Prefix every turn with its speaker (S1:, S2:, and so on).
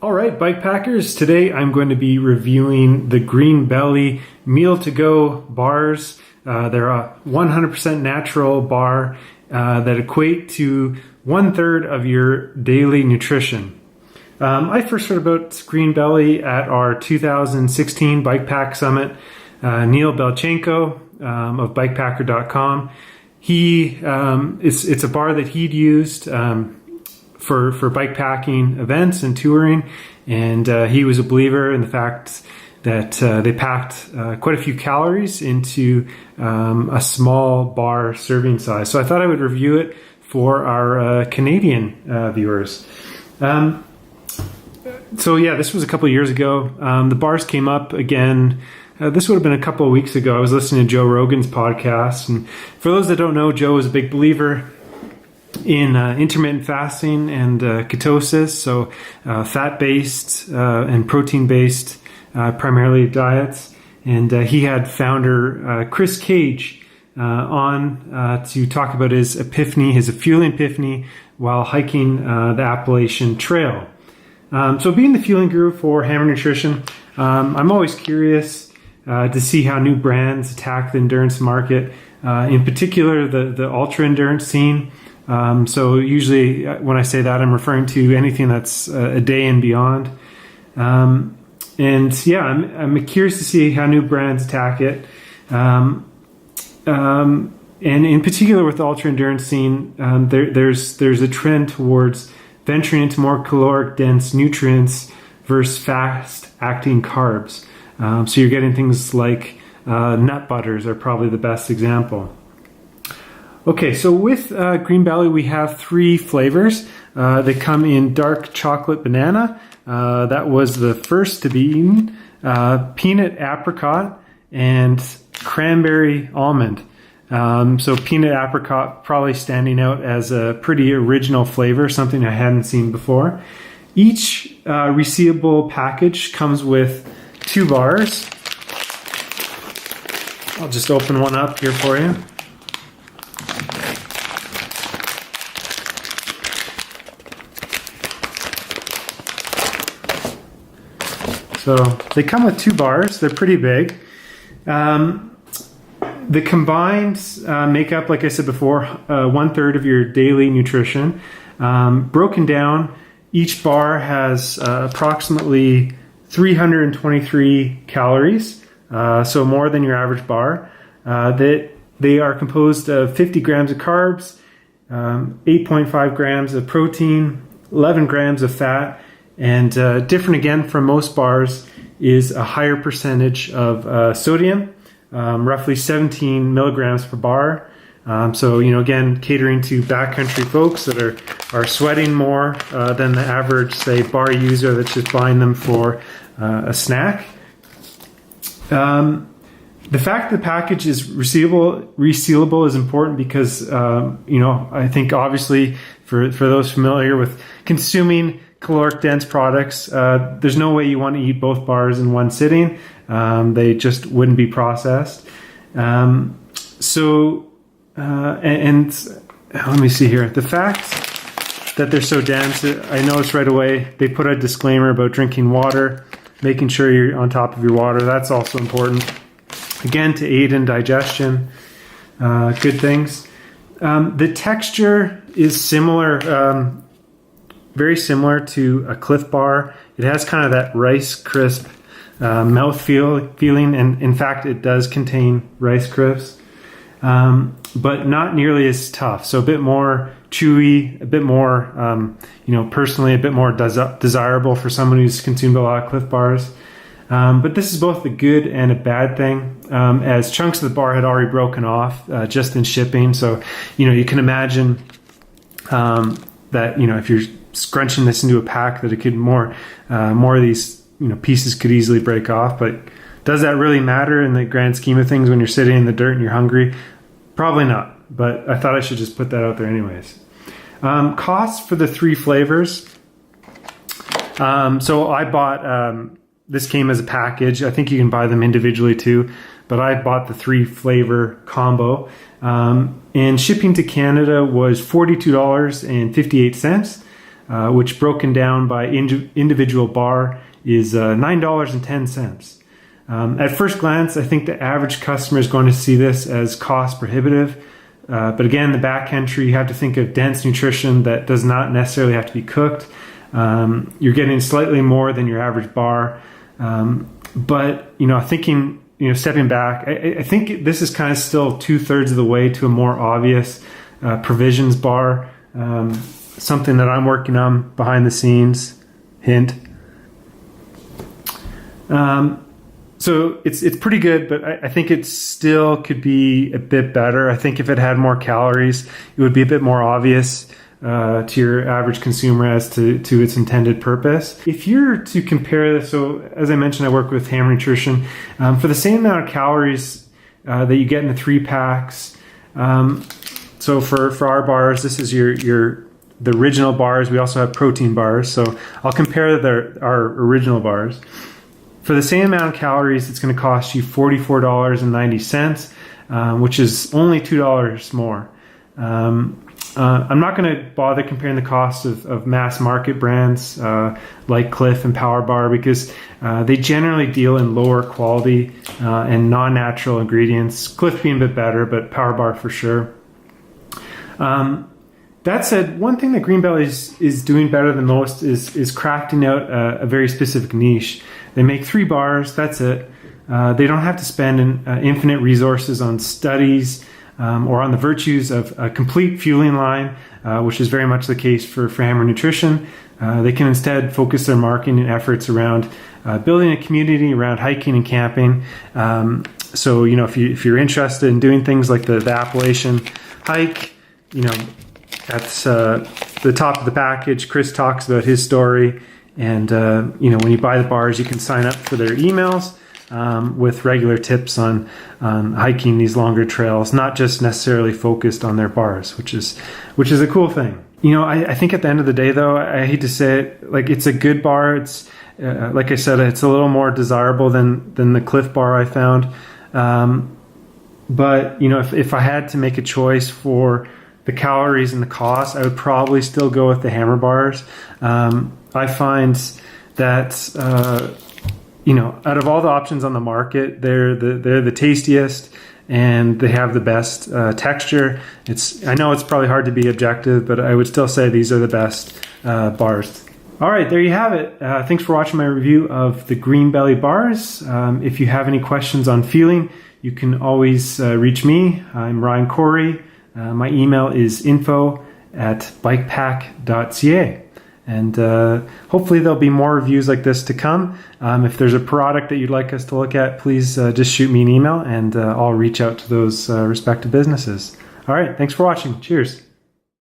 S1: All right, bike packers, today I'm going to be reviewing the Greenbelly meal-to-go bars. They're a 100% natural bar that equate to 1/3 of your daily nutrition. I first heard about Greenbelly at our 2016 Bike Pack Summit. Neil Belchenko of bikepacker.com. It's a bar that he'd used for bike packing events and touring, and he was a believer in the fact that they packed quite a few calories into a small bar serving size. So I thought I would review it for our Canadian viewers. So yeah, this was a couple of years ago. The bars came up again. This would have been a couple of weeks ago. I was listening to Joe Rogan's podcast, and for those that don't know, Joe is a big believer in intermittent fasting and ketosis, so fat-based and protein-based primarily diets. And he had founder Chris Cage on to talk about his fueling epiphany while hiking the Appalachian Trail. So being the fueling guru for Hammer Nutrition, I'm always curious to see how new brands attack the endurance market, in particular the ultra endurance scene. So usually when I say that, I'm referring to anything that's a day and beyond. And yeah, I'm curious to see how new brands attack it. And in particular with the ultra endurance scene, there's a trend towards venturing into more caloric dense nutrients versus fast acting carbs. So you're getting things like nut butters are probably the best example. Okay, so with Greenbelly, we have 3 flavors. They come in dark chocolate banana. That was the first to be eaten. Peanut apricot and cranberry almond. So peanut apricot probably standing out as a pretty original flavor, something I hadn't seen before. Each resealable package comes with 2 bars. I'll just open one up here for you. So they come with 2 bars. They're pretty big. The combined make up, like I said before, 1/3 of your daily nutrition. Broken down, each bar has approximately 323 calories, so more than your average bar. They are composed of 50 grams of carbs, 8.5 grams of protein, 11 grams of fat, and different again from most bars is a higher percentage of sodium, roughly 17 milligrams per bar. So, again, catering to backcountry folks that are sweating more than the average, say, bar user that's just buying them for a snack. The fact the package is resealable is important because, I think obviously for those familiar with consuming caloric dense products, there's no way you want to eat both bars in one sitting. They just wouldn't be processed. And let me see here. The fact that they're so dense, I noticed right away they put a disclaimer about drinking water, making sure you're on top of your water. That's also important. Again, to aid in digestion, good things. The texture is similar, very similar to a Cliff Bar. It has kind of that Rice Crisp mouth feeling, and in fact it does contain Rice Crisps, but not nearly as tough. So a bit more chewy, a bit more, personally a bit more desirable for someone who's consumed a lot of Cliff Bars. But this is both a good and a bad thing, as chunks of the bar had already broken off just in shipping. So, you can imagine that, if you're scrunching this into a pack, that it could more of these pieces could easily break off. But does that really matter in the grand scheme of things when you're sitting in the dirt and you're hungry? Probably not, but I thought I should just put that out there anyways. Costs for the 3 flavors. So I bought, this came as a package. I think you can buy them individually too, but I bought the 3 flavor combo. And shipping to Canada was $42.58. which broken down by individual bar is $9.10. At first glance, I think the average customer is going to see this as cost prohibitive. But again, the backcountry, you have to think of dense nutrition that does not necessarily have to be cooked. You're getting slightly more than your average bar. But, thinking, stepping back, I think this is kind of still 2/3 of the way to a more obvious provisions bar. Something that I'm working on behind the scenes. Hint. So it's pretty good, but I think it still could be a bit better. I think if it had more calories, it would be a bit more obvious to your average consumer as to its intended purpose. If you're to compare this, so as I mentioned, I work with Hammer Nutrition. For the same amount of calories that you get in the 3-packs, so for our bars, this is the original bars. We also have protein bars, so I'll compare our original bars. For the same amount of calories, it's going to cost you $44.90, which is only $2 more. I'm not going to bother comparing the cost of mass market brands like Clif and Power Bar because they generally deal in lower quality and non-natural ingredients. Clif being a bit better, but Power Bar for sure. That said, one thing that Greenbelly is doing better than most is crafting out a very specific niche. They make 3 bars, that's it. They don't have to spend infinite resources on studies or on the virtues of a complete fueling line, which is very much the case for Hammer Nutrition. They can instead focus their marketing efforts around building a community around hiking and camping. So, if you're interested in doing things like the Appalachian hike, that's the top of the package. Chris talks about his story. And, when you buy the bars, you can sign up for their emails with regular tips on hiking these longer trails, not just necessarily focused on their bars, which is a cool thing. I think at the end of the day, though, I hate to say it, like it's a good bar. It's like I said, it's a little more desirable than the Clif bar I found. But, if I had to make a choice for the calories and the cost, I would probably still go with the Hammer bars. I find that out of all the options on the market, they're the tastiest and they have the best texture. I know it's probably hard to be objective, but I would still say these are the best bars. All right, there you have it. Thanks for watching my review of the Greenbelly bars. If you have any questions on fueling, you can always reach me. I'm Ryan Corey. My email is info@bikepack.ca. And hopefully there'll be more reviews like this to come. If there's a product that you'd like us to look at, please just shoot me an email and I'll reach out to those respective businesses. All right, thanks for watching. Cheers.